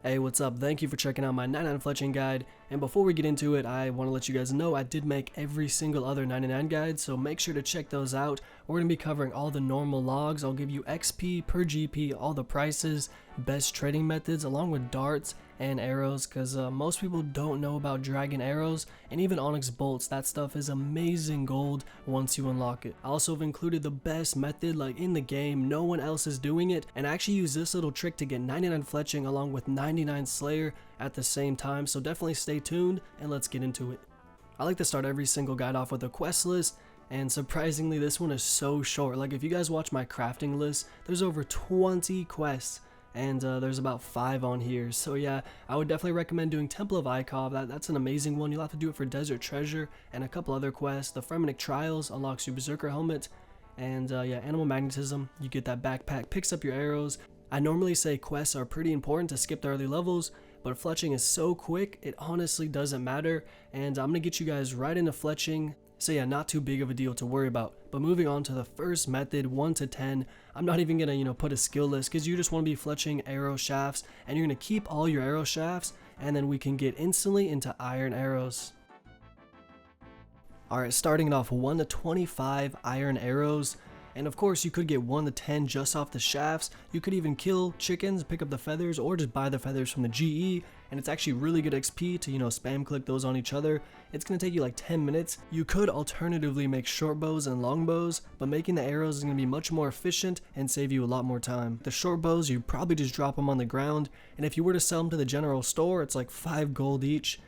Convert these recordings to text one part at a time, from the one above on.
Hey, what's up? Thank you for checking out my 99 fletching guide, and before we get into it, I want to let you guys know I did make every single other 99 guide, so make sure to check those out. We're going to be covering all the normal logs. I'll give you XP per GP, all the prices, best trading methods, along with darts and arrows, because most people don't know about dragon arrows, and even onyx bolts. That stuff is amazing gold once you unlock it. I also have included the best method like in the game, no one else is doing it, and I actually use this little trick to get 99 fletching along with 99 slayer at the same time, so definitely stay tuned and let's get into it. I like to start every single guide off with a quest list, and surprisingly this one is so short. Like if you guys watch my crafting list, there's over 20 quests, and there's about 5 on here. So yeah, I would definitely recommend doing Temple of Ikov. That's an amazing one. You'll have to do it for Desert Treasure and a couple other quests. The Fremennik Trials unlocks your Berserker Helmet, and yeah, Animal Magnetism, you get that backpack, picks up your arrows. I normally say quests are pretty important to skip the early levels, but fletching is so quick, it honestly doesn't matter, and I'm gonna get you guys right into fletching. So yeah, not too big of a deal to worry about. But moving on to the first method, 1 to 10, I'm not even gonna put a skill list, because you just want to be fletching arrow shafts, and you're gonna keep all your arrow shafts, and then we can get instantly into iron arrows. Alright, starting it off 1 to 25 iron arrows. And of course you could get 1 to 10 just off the shafts. You could even kill chickens, pick up the feathers, or just buy the feathers from the GE, and it's actually really good XP to spam click those on each other. It's going to take you like 10 minutes. You could alternatively make short bows and long bows, but making the arrows is going to be much more efficient and save you a lot more time. The short bows, you probably just drop them on the ground, and if you were to sell them to the general store, it's like 5 gold each.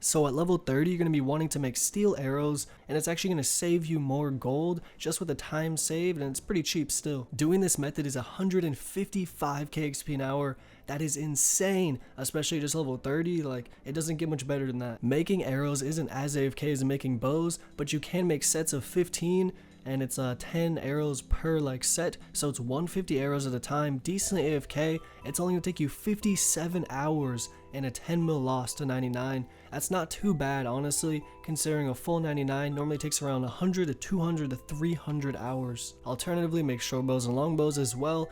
So at level 30, you're going to be wanting to make steel arrows, and it's actually going to save you more gold just with the time saved, and it's pretty cheap still. Doing this method is 155k XP an hour. That is insane, especially just level 30. Like, it doesn't get much better than that. Making arrows isn't as AFK as making bows, but you can make sets of 15, and it's 10 arrows per set, so it's 150 arrows at a time, decently AFK. It's only going to take you 57 hours and a 10 mil loss to 99. That's not too bad, honestly, considering a full 99 normally takes around 100 to 200 to 300 hours. Alternatively, make short bows and long bows as well.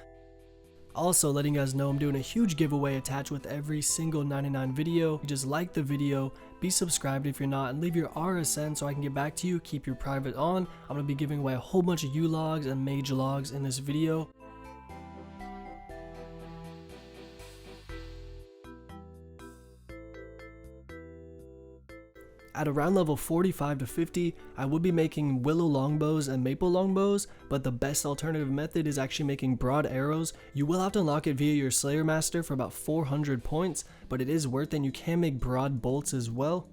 Also, letting you guys know I'm doing a huge giveaway attached with every single 99 video. Just like the video, be subscribed if you're not, and leave your RSN so I can get back to you. Keep your private on. I'm going to be giving away a whole bunch of U-logs and mage logs in this video. At around level 45 to 50, I would be making willow longbows and maple longbows, but the best alternative method is actually making broad arrows. You will have to unlock it via your Slayer Master for about 400 points, but it is worth it, and you can make broad bolts as well.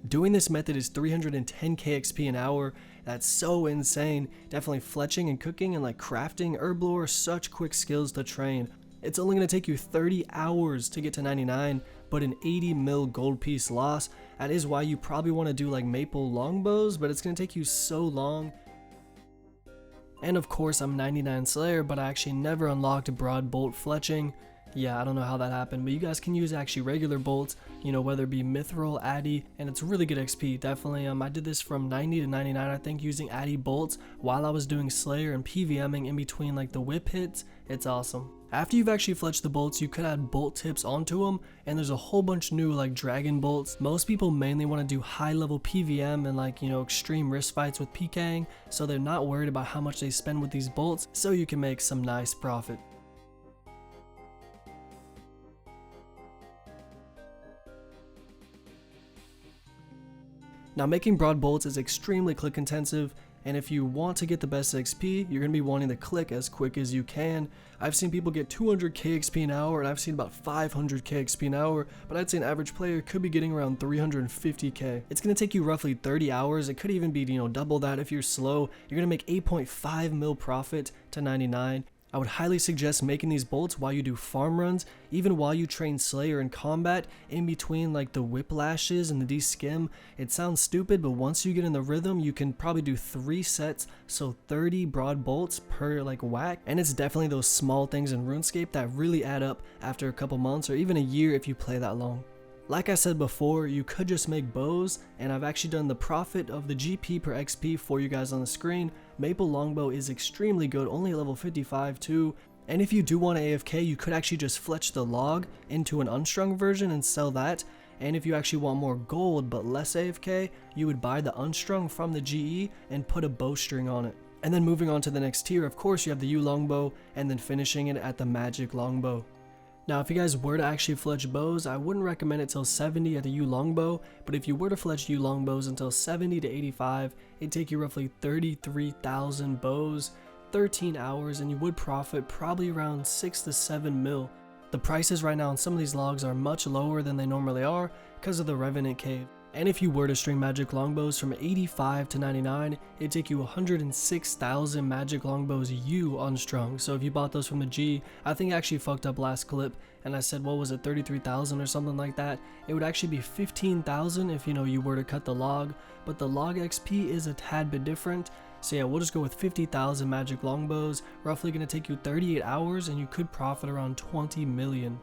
Doing this method is 310k XP an hour. That's so insane. Definitely fletching and cooking and crafting, herb lore, such quick skills to train. It's only going to take you 30 hours to get to 99, but an 80 mil gold piece loss. That is why you probably want to do maple longbows, but it's going to take you so long. And of course I'm 99 Slayer, but I actually never unlocked broad bolt fletching. Yeah, I don't know how that happened, but you guys can use actually regular bolts, whether it be mithril, addy, and it's really good XP, definitely. I did this from 90 to 99, I think, using addy bolts while I was doing Slayer and PVMing in between the whip hits. It's awesome. After you've actually fletched the bolts, you could add bolt tips onto them, and there's a whole bunch new dragon bolts. Most people mainly want to do high level PVM and extreme wrist fights with PKing, so they're not worried about how much they spend with these bolts, so you can make some nice profit. Now, making broad bolts is extremely click intensive, and if you want to get the best XP, you're going to be wanting to click as quick as you can. I've seen people get 200k XP an hour, and I've seen about 500k XP an hour, but I'd say an average player could be getting around 350k. It's going to take you roughly 30 hours. It could even be, double that if you're slow. You're going to make 8.5 mil profit to 99. I would highly suggest making these bolts while you do farm runs, even while you train Slayer in combat, in between the whiplashes and the de-skim. It sounds stupid, but once you get in the rhythm, you can probably do 3 sets, so 30 broad bolts per whack, and it's definitely those small things in RuneScape that really add up after a couple months or even a year if you play that long. Like I said before, you could just make bows, and I've actually done the profit of the GP per XP for you guys on the screen. Maple longbow is extremely good, only level 55 too, And if you do want AFK, you could actually just fletch the log into an unstrung version and sell that. And if you actually want more gold but less AFK, you would buy the unstrung from the GE and put a bowstring on it. And then moving on to the next tier, of course you have the U longbow, and then finishing it at the magic longbow. Now if you guys were to actually fletch bows, I wouldn't recommend it till 70 at the U longbow, but if you were to fletch U longbows until 70 to 85, it'd take you roughly 33,000 bows, 13 hours, and you would profit probably around 6 to 7 mil. The prices right now on some of these logs are much lower than they normally are because of the Revenant Cave. And if you were to string magic longbows from 85 to 99, it'd take you 106,000 magic longbows U unstrung. So if you bought those from the G, I think I actually fucked up last clip and I said, what was it, 33,000 or something like that. It would actually be 15,000 if you were to cut the log, but the log XP is a tad bit different. So yeah, we'll just go with 50,000 magic longbows, roughly going to take you 38 hours, and you could profit around 20 million.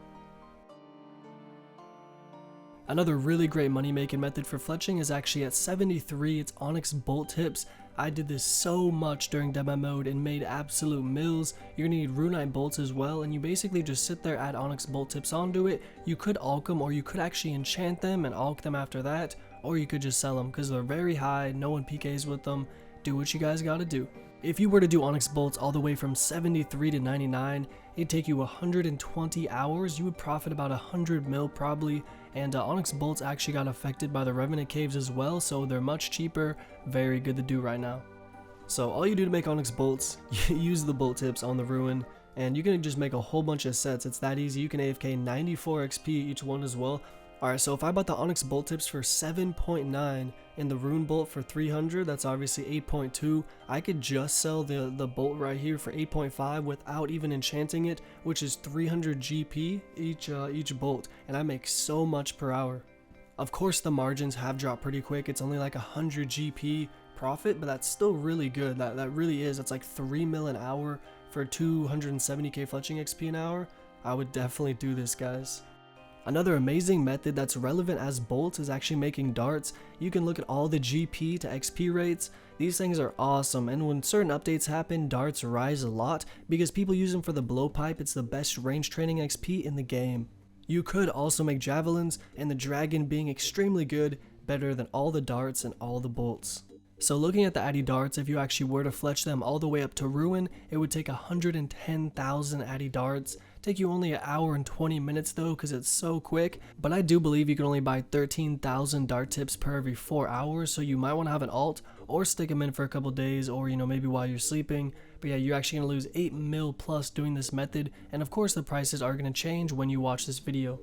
Another really great money making method for fletching is actually at 73, it's onyx bolt tips. I did this so much during demo mode and made absolute mills. You're going to need runite bolts as well, and you basically just sit there, add onyx bolt tips onto it. You could alch them, or you could actually enchant them and alch them after that, or you could just sell them because they're very high, no one PKs with them. Do what you guys gotta do. If you were to do onyx bolts all the way from 73 to 99, it'd take you 120 hours. You would profit about 100 mil probably, and onyx bolts actually got affected by the Revenant Caves as well, so they're much cheaper, very good to do right now. So all you do to make onyx bolts, you use the bolt tips on the ruin, and you can just make a whole bunch of sets. It's that easy. You can AFK 94 XP each one as well. Alright, so if I bought the onyx bolt tips for 7.9 and the rune bolt for 300, that's obviously 8.2, I could just sell the bolt right here for 8.5 without even enchanting it, which is 300 GP each bolt, and I make so much per hour. Of course the margins have dropped pretty quick, it's only like 100 GP profit, but that's still really good. That really is. It's like 3 mil an hour for 270k fletching XP an hour. I would definitely do this, guys. Another amazing method that's relevant as bolts is actually making darts. You can look at all the GP to XP rates. These things are awesome, and when certain updates happen, darts rise a lot because people use them for the blowpipe. It's the best range training XP in the game. You could also make javelins, and the dragon being extremely good, better than all the darts and all the bolts. So looking at the addy darts, if you actually were to fletch them all the way up to ruin, it would take 110,000 addy darts. Take you only an hour and 20 minutes though, because it's so quick. But I do believe you can only buy 13,000 dart tips per every 4 hours, so you might want to have an alt or stick them in for a couple days, or maybe while you're sleeping. But yeah, you're actually going to lose 8 mil plus doing this method, and of course the prices are going to change when you watch this video.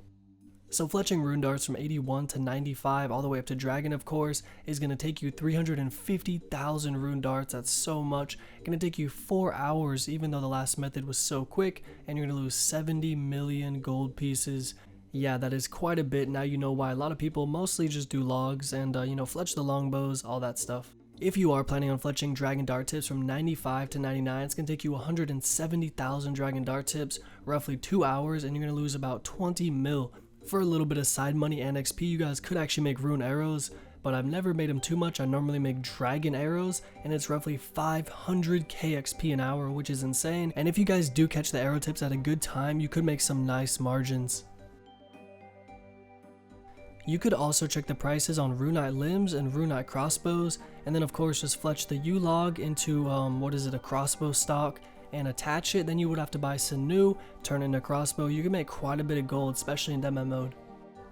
So fletching rune darts from 81 to 95 all the way up to dragon, of course, is going to take you 350,000 rune darts. That's so much. Going to take you 4 hours, even though the last method was so quick, and you're going to lose 70 million gold pieces. Yeah, that is quite a bit. Now you know why a lot of people mostly just do logs and fletch the longbows, all that stuff. If you are planning on fletching dragon dart tips from 95 to 99, it's going to take you 170,000 dragon dart tips, roughly 2 hours, and you're going to lose about 20 mil. For a little bit of side money and XP, you guys could actually make rune arrows, but I've never made them too much. I normally make dragon arrows, and it's roughly 500k XP an hour, which is insane. And if you guys do catch the arrow tips at a good time, you could make some nice margins. You could also check the prices on runite limbs and runite crossbows, and then of course just fletch the U-log into a crossbow stock and attach it. Then you would have to buy sinew, turn into a crossbow. You can make quite a bit of gold, especially in demo mode.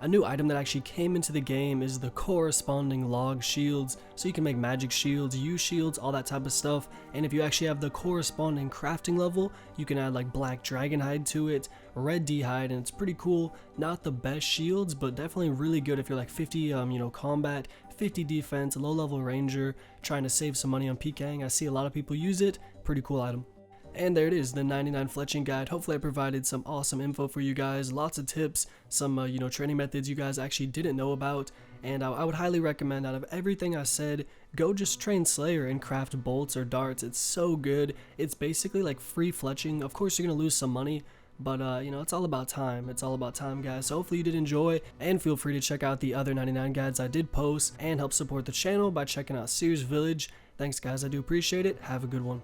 A new item that actually came into the game is the corresponding log shields, so you can make magic shields, U shields, all that type of stuff. And if you actually have the corresponding crafting level, you can add like black dragon hide to it, red D hide, and it's pretty cool. Not the best shields, but definitely really good if you're like 50 combat, 50 defense, low level ranger, trying to save some money on PKing. I see a lot of people use it. Pretty cool item. And there it is, the 99 fletching guide. Hopefully I provided some awesome info for you guys, lots of tips, some training methods you guys actually didn't know about, and I would highly recommend, out of everything I said, go just train Slayer and craft bolts or darts. It's so good. It's basically like free fletching. Of course you're gonna lose some money, but it's all about time. It's all about time, guys. So hopefully you did enjoy, and feel free to check out the other 99 guides I did post, and help support the channel by checking out Seerz Village. Thanks guys, I do appreciate it. Have a good one.